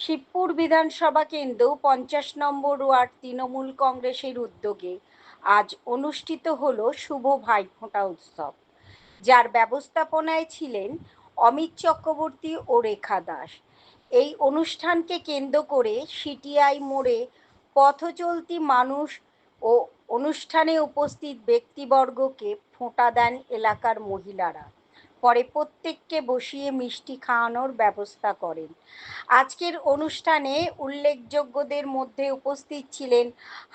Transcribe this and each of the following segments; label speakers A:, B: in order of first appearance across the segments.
A: শিবপুর বিধানসভা কেন্দ্র 50 নম্বর ওয়ার্ড তৃণমূল কংগ্রেসের উদ্যোগে আজ অনুষ্ঠিত হলো শুভ ভাইফোঁটা উৎসব, যার ব্যবস্থাপনায় ছিলেন অমিত চক্রবর্তী ও রেখা দাস। এই অনুষ্ঠানকে কেন্দ্র করে সিটিআই মোড়ে পথচলতি মানুষ ও অনুষ্ঠানে উপস্থিত ব্যক্তিবর্গকে ফোঁটা দেন এলাকার মহিলারা। পরে প্রত্যেককে বসিয়ে মিষ্টি খাওয়ানোর ব্যবস্থা করেন। আজকের অনুষ্ঠানে উল্লেখযোগ্যদের মধ্যে উপস্থিত ছিলেন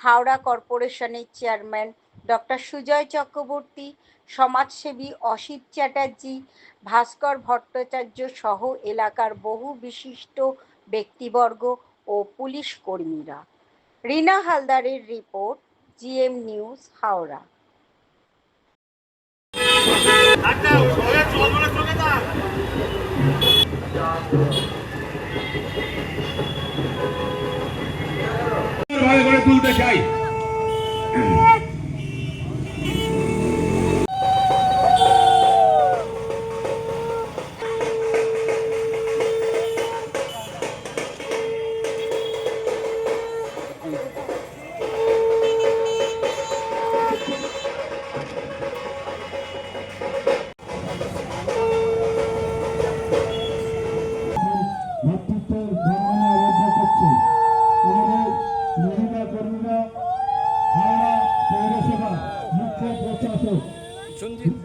A: হাওড়া কর্পোরেশনের চেয়ারম্যান ডক্টর সুজয় চক্রবর্তী, সমাজসেবী অসিত চ্যাটার্জি, ভাস্কর ভট্টাচার্য সহ এলাকার বহু বিশিষ্ট ব্যক্তিবর্গ ও পুলিশ কর্মীরা। রিনা হালদারের রিপোর্ট, জিএম নিউজ, হাওড়া।
B: তুলতে চাই।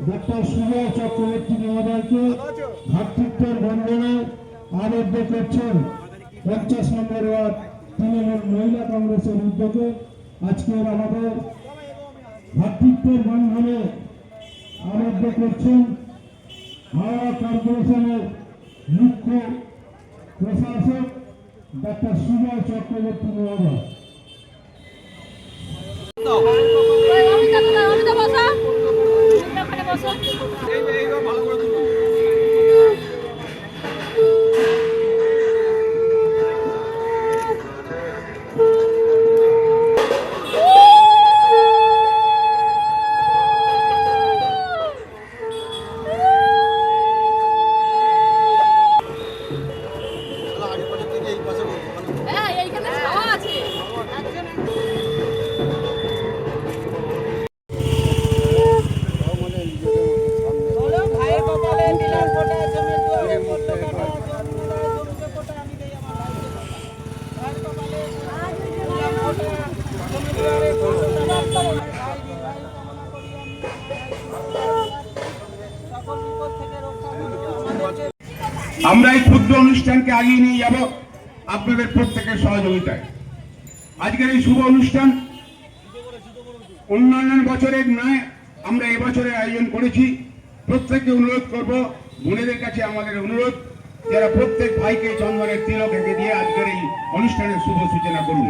B: ডক্টর সুজয় চক্রবর্তী মহোদয়কে ভ্রাতৃত্বের বন্দনায় আবদ্ধ করছেন 50 নম্বর ওয়ার্ড তৃণমূল মহিলা কংগ্রেসের উদ্যোগে আজকের আমাদের ভ্রাতৃত্বের বন্ধনে আবদ্ধ করছেন হাওড়া কর্পোরেশনের মুখ্য প্রশাসক ডক্টর সুজয় চক্রবর্তী মহোদয়। আমরা এই ক্ষুদ্র অনুষ্ঠানকে আগিয়ে নিয়ে যাব আপনাদের প্রত্যেকের সহযোগিতায়। আজকের এই শুভ অনুষ্ঠান অন্যান্য বছরের নয়, আমরা এবছরের আয়োজন করেছি। প্রত্যেককে অনুরোধ করব, বোনেদের কাছে আমাদের অনুরোধ, যারা প্রত্যেক ভাইকে চন্দনের তিলক এঁকে দিয়ে আজকের এই অনুষ্ঠানের শুভ সূচনা করুন।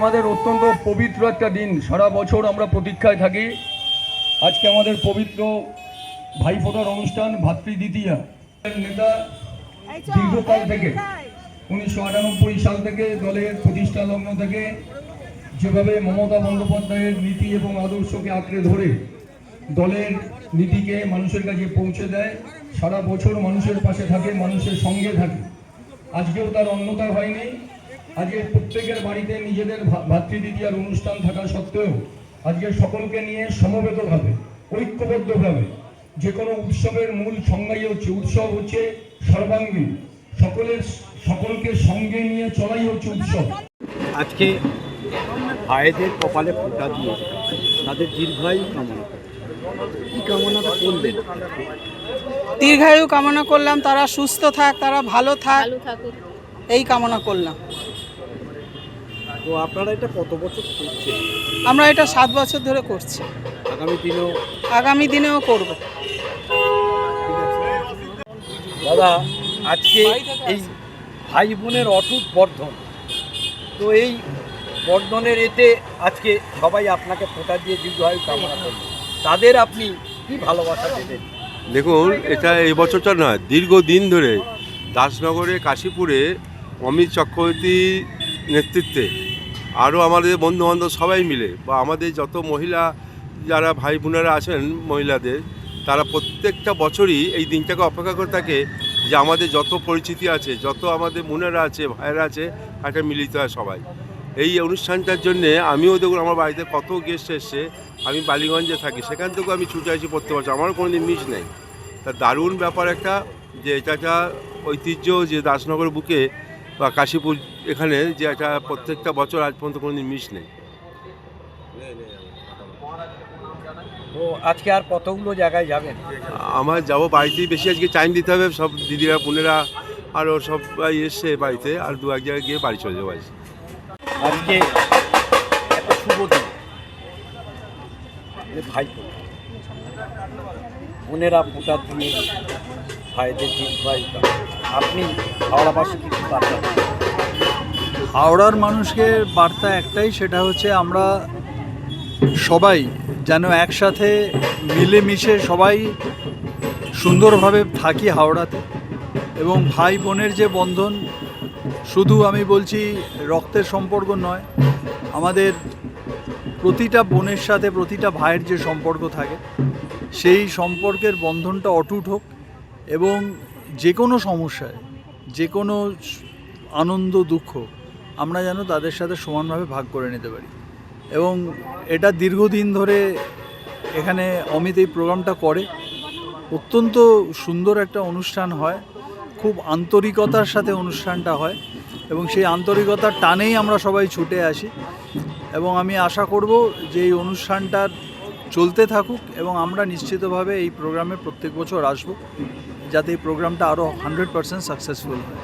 C: আমাদের অত্যন্ত পবিত্র একটা দিন, সারা বছর আমরা প্রতীক্ষায় থাকি। আজকে আমাদের পবিত্র ভাইফোঁটার অনুষ্ঠান। ভাতৃদ্বিতীয়া নেতা দীর্ঘকাল থেকে 1998 সাল থেকে দলের প্রতিষ্ঠা লগ্ন থেকে যেভাবে মমতা বন্দ্যোপাধ্যায়ের নীতি এবং আদর্শকে আঁকড়ে ধরে দলের নীতিকে মানুষের কাছে পৌঁছে দেয়, সারা বছর মানুষের পাশে থাকে, মানুষের সঙ্গে থাকে। আজকেও তার অন্যতা হয়নি। আজকে প্রত্যেকের বাড়িতে নিজেদের ভাতৃদ্বিতীয়ার অনুষ্ঠান থাকা সত্ত্বেও আজকে সকলকে নিয়ে সমবেতভাবে, ঐক্যবদ্ধভাবে যে কোনো উৎসবের মূল সংজ্ঞাই হচ্ছে, উৎসব হচ্ছে সর্বাঙ্গীন, সকলকে সঙ্গে নিয়ে চলাই হচ্ছে উৎসব।
D: আজকে ভাইদের কপালে ফোঁটা দিয়ে তাদের দীর্ঘায়ু কামনা, কি কামনাটা করলেন?
E: দীর্ঘায়ু কামনা করলাম, তারা সুস্থ থাক, তারা ভালো থাকুক, এই কামনা করলাম।
D: তো আপনারা এটা কত বছর করছেন?
E: আমরা এটা 7 বছর ধরে করছি, আগামী দিনেও করব।
D: দাদা, আজকে এই ভাই বোনের অটুট বর্ধন, তো এই বর্ধনের এতে আজকে সবাই আপনাকে ফোঁটা দিয়ে দীর্ঘায়ু কামনা করবেন, তাদের আপনি কি ভালোবাসা দেবেন?
F: দেখুন, এটা এই বছরটা নয়, দীর্ঘদিন ধরে দাসনগরে কাশীপুরে অমিত চক্রবর্তী নেতৃত্বে আরও আমাদের বন্ধুবান্ধব সবাই মিলে বা আমাদের যত মহিলা যারা ভাই বোনেরা আছেন মহিলাদের, তারা প্রত্যেকটা বছরই এই দিনটাকে অপেক্ষা করে থাকে যে আমাদের যত পরিচিতি আছে, যত আমাদের বোনেরা আছে, ভাইয়েরা আছে, একটা মিলিত হয় সবাই। এই অনুষ্ঠানটার জন্যে আমিও দেখুন, আমার বাড়িতে কত গেস্ট এসছে, আমি বালিগঞ্জে থাকি, সেখান থেকেও আমি ছুটে আসি প্রত্যেক বছর, আমারও কোনো দিন মিস নেই। তা দারুণ ব্যাপার একটা, যে এটা একটা ঐতিহ্য যে দাসনগর বুকে বা কাশীপুর এখানে, যে একটা প্রত্যেকটা বছর আজ পর্যন্ত কোনো দিন মিস নেই।
D: তো আজকে আর কতগুলো জায়গায় যাবেন?
F: আমার যাবো, বাড়িতেই বেশি আজকে টাইম দিতে হবে, সব দিদিরা বোনেরা আরও সবাই এসছে বাড়িতে, আর দু এক জায়গায় গিয়ে বাড়ি চলে যাবো আজ।
D: আজকে একটা শুভ দিন, ভাইফোঁটা, বোনেরা ফোঁটা দিয়ে ভাইদের দীর্ঘায়ু কামনা। আপনি হাওড়াবাসী কিছু বার্তা দেন?
G: হাওড়ার মানুষকে বার্তা একটাই, সেটা হচ্ছে আমরা সবাই যেন একসাথে মিলেমিশে সবাই সুন্দরভাবে থাকি হাওড়াতে, এবং ভাই বোনের যে বন্ধন, শুধু আমি বলছি রক্তের সম্পর্ক নয়, আমাদের প্রতিটা বোনের সাথে প্রতিটা ভাইয়ের যে সম্পর্ক থাকে, সেই সম্পর্কের বন্ধনটা অটুট হোক, এবং যে কোনো সমস্যায়, যে কোনো আনন্দ দুঃখ আমরা যেন তাদের সাথে সমানভাবে ভাগ করে নিতে পারি। এবং এটা দীর্ঘদিন ধরে এখানে অমিত এই প্রোগ্রামটা করে, অত্যন্ত সুন্দর একটা অনুষ্ঠান হয়, খুব আন্তরিকতার সাথে অনুষ্ঠানটা হয়, এবং সেই আন্তরিকতার টানেই আমরা সবাই ছুটে আসি। এবং আমি আশা করব যে এই অনুষ্ঠানটার চলতে থাকুক, এবং আমরা নিশ্চিতভাবে এই প্রোগ্রামে প্রত্যেক বছর আসব, যাতে এই প্রোগ্রামটা আরও 100% সাকসেসফুল হয়।